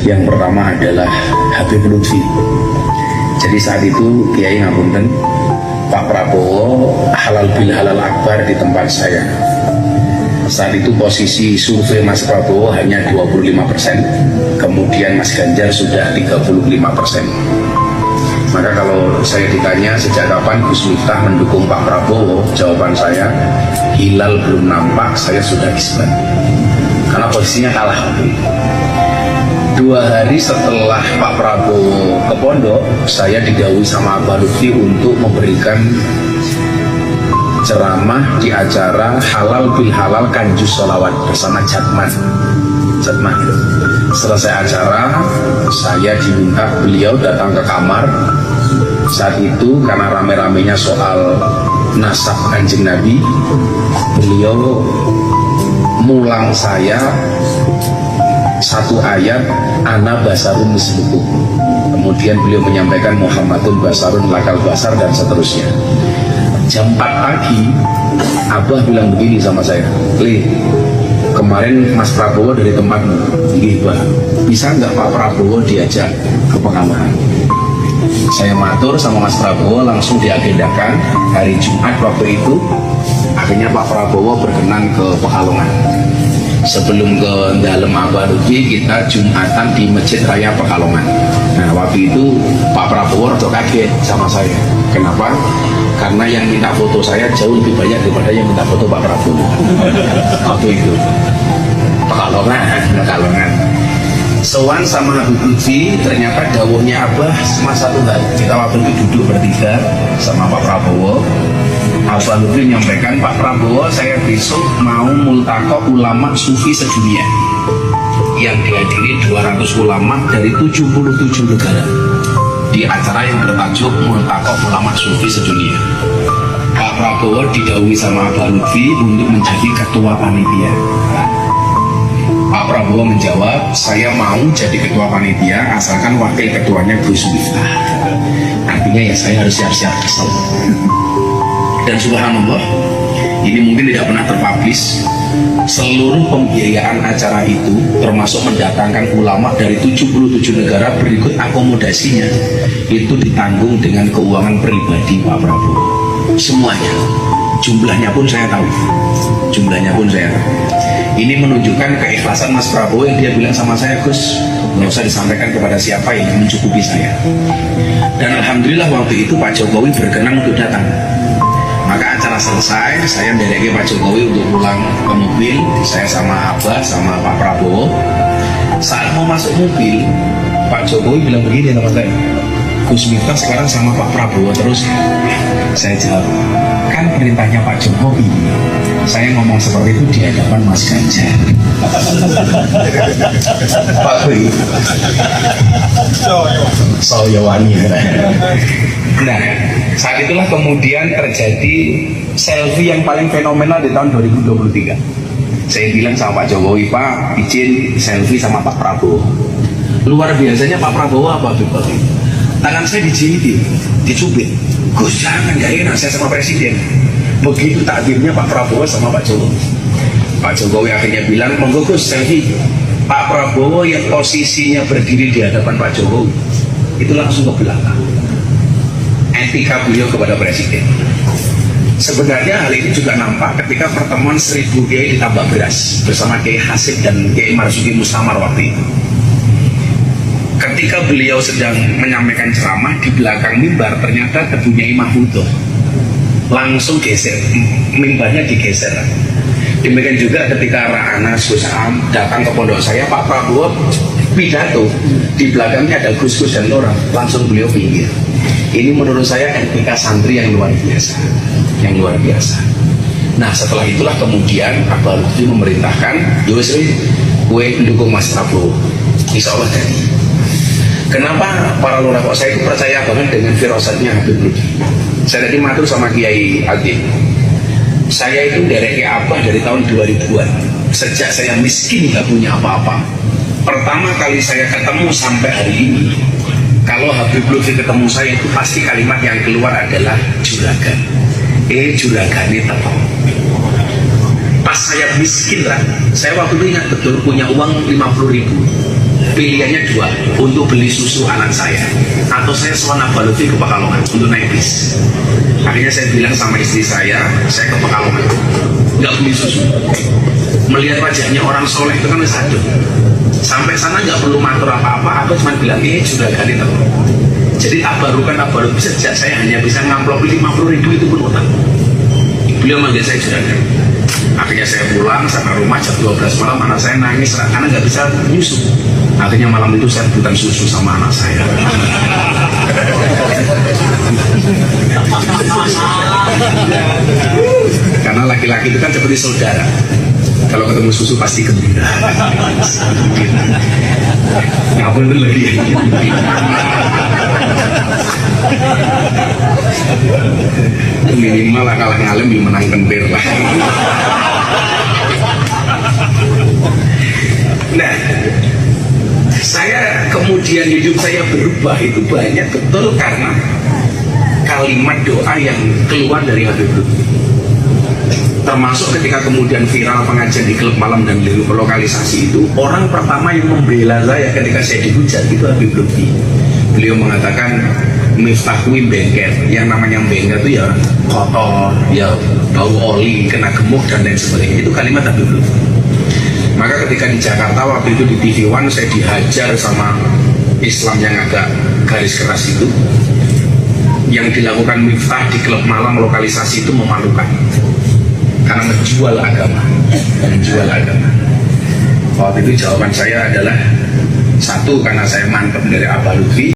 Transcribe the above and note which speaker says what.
Speaker 1: Yang pertama adalah Habib Lutfi. Jadi saat itu Kiai ngapunten, Pak Prabowo halal bil halal akbar di tempat saya. Saat itu posisi survei Mas Prabowo hanya 25%, kemudian Mas Ganjar sudah 35%. Maka kalau saya ditanya sejak kapan Gus Miftah mendukung Pak Prabowo, jawaban saya, hilal belum nampak, saya sudah isbat. Karena posisinya kalah. 2 hari setelah Pak Prabowo ke pondok, saya didhawuhi sama Abah Lutfi untuk memberikan ceramah di acara halal bil halal kanjus sholawat bersama Jatman. Selesai acara, saya diminta beliau datang ke kamar. Saat itu karena rame-ramenya soal nasab Kanjeng Nabi, beliau mulang saya satu ayat, ana basarun mislukum. Kemudian beliau menyampaikan Muhammadun basarun lakal basar, dan seterusnya. Jam 4 pagi Abah bilang begini sama saya, "Li, kemarin Mas Prabowo dari tempatmu, Bah, bisa nggak Pak Prabowo diajak ke Pekalongan?" Saya matur sama Mas Prabowo, langsung diagendakan hari Jumat waktu itu. Akhirnya Pak Prabowo berkenan ke Pekalongan. Sebelum ke dalam Abah Lutfi, kita Jumatan di Masjid Raya Pekalongan. Nah, waktu itu Pak Prabowo rada kaget sama saya. Kenapa? Karena yang minta foto saya jauh lebih banyak daripada yang minta foto Pak Prabowo. Waktu itu Pekalongan. Sowan sama Habib Lutfi, ternyata dawuhnya Abah cuma satu hari. Kita waktu itu duduk bertiga sama Pak Prabowo. Abah Lutfi menyampaikan, "Pak Prabowo, saya besok mau multaqo ulama sufi sedunia yang dihadiri 200 ulama dari 77 negara di acara yang bertajuk Multaqo Ulama Sufi Sedunia." Pak Prabowo didhawuhi sama Abah Lutfi untuk menjadi ketua panitia. Pak Prabowo menjawab, "Saya mau jadi ketua panitia asalkan wakil ketuanya Gus Miftah." Artinya ya saya harus siap-siap kesel. Dan subhanallah, ini mungkin tidak pernah terpublish, seluruh pembiayaan acara itu termasuk mendatangkan ulama dari 77 negara berikut akomodasinya itu ditanggung dengan keuangan pribadi Pak Prabowo. Semuanya. Jumlahnya pun saya tahu. Ini menunjukkan keikhlasan Mas Prabowo yang dia bilang sama saya, "Gus, nggak usah disampaikan kepada siapa, yang mencukupi saya." Dan alhamdulillah waktu itu Pak Jokowi berkenan untuk datang. Maka acara selesai, saya mendatangi Pak Jokowi untuk pulang ke mobil. Saya sama Abah, sama Pak Prabowo. Saat mau masuk mobil, Pak Jokowi bilang begini sama saya, "Gus Miftah sekarang sama Pak Prabowo terus." Saya jawab, "Kan perintahnya Pak Jokowi." Saya ngomong seperti itu di hadapan Mas Ganjar. Pak Bri Soyowani. Nah, saat itulah kemudian terjadi selfie yang paling fenomenal di tahun 2023. Saya bilang sama Pak Jokowi, "Pak, izin selfie sama Pak Prabowo." Luar biasanya Pak Prabowo apa, Pak? Tangan saya dijilid, dicubit. "Gus, jangan, gak enak saya sama presiden." Begitu takdirnya Pak Prabowo sama Pak Jokowi. Pak Jokowi akhirnya bilang, "Monggo Gus, selfie." Pak Prabowo yang posisinya berdiri di hadapan Pak Jokowi itu langsung ke belakang. Etika beliau kepada presiden. Sebenarnya hal ini juga nampak ketika pertemuan 1000 Kiai di Tambak Beras bersama Kiai Hasib dan Kiai Marzuki Mustamar waktu itu. Ketika beliau sedang menyampaikan ceramah, di belakang mimbar ternyata debunya Imam Mahmudlah. Langsung geser, mimbarnya digeser. Demikian juga ketika Ra'ana Gus Am datang ke pondok saya, Pak Prabowo pidato, di belakangnya ada Gus-Gus dan orang, langsung beliau pinggir. Ini menurut saya etika santri yang luar biasa. Nah, setelah itulah kemudian Abah Lutfi memerintahkan, "Yusri, gue mendukung Mas Prabowo, insya Allah jadi." Kenapa para lurah kok saya itu percaya banget dengan firasatnya Habib Lutfi? Saya tadi matur sama Kiai Agim. Saya itu dari Abah dari tahun 2000-an. Sejak saya miskin gak punya apa-apa, pertama kali saya ketemu sampai hari ini, kalau Habib Lutfi ketemu saya itu pasti kalimat yang keluar adalah juragan. Juragan ini tetap. Pas saya miskin lah, saya waktu itu ingat betul punya uang 50.000. pilihannya dua, untuk beli susu anak saya atau saya sewa Abah Lutfi ke Pekalongan untuk naik bis. Akhirnya saya bilang sama istri saya ke Pekalongan, nggak beli susu. Melihat wajahnya orang soleh itu kan satu. Sampai sana nggak perlu matur apa-apa, aku cuma bilang sudah kali tahu. Jadi tabarukan sejak saya hanya bisa ngamplopi 50.000 itu pun utang. Beliau manggil saya juragan. Akhirnya saya pulang sampai rumah jam 12 malam, anak saya nangis karena nggak bisa nyusu. Akhirnya malam itu saya rebutan susu sama anak saya. Karena laki-laki itu kan seperti saudara. Kalau ketemu susu pasti gembira. Ngapun itu lagi. Minimal lah kalah ngalim menang kentir lah. Nah, saya kemudian hidup saya berubah itu banyak betul karena kalimat doa yang keluar dari Habib Lutfi. Termasuk ketika kemudian viral pengajian di klub malam dan di lokalisasi itu, orang pertama yang membela saya ketika saya dihujat itu Habib Lutfi. Beliau mengatakan Miftahwi bengket, yang namanya bengket itu ya kotor, ya bau oli, kena gemuk dan lain sebagainya. Itu kalimat Habib Lutfi. Maka ketika di Jakarta waktu itu di TV One saya dihajar sama Islam yang agak garis keras itu, yang dilakukan Miftah di klub malam lokalisasi itu memalukan karena menjual agama. Waktu itu jawaban saya adalah satu, karena saya mantap dari Abah Lutfi.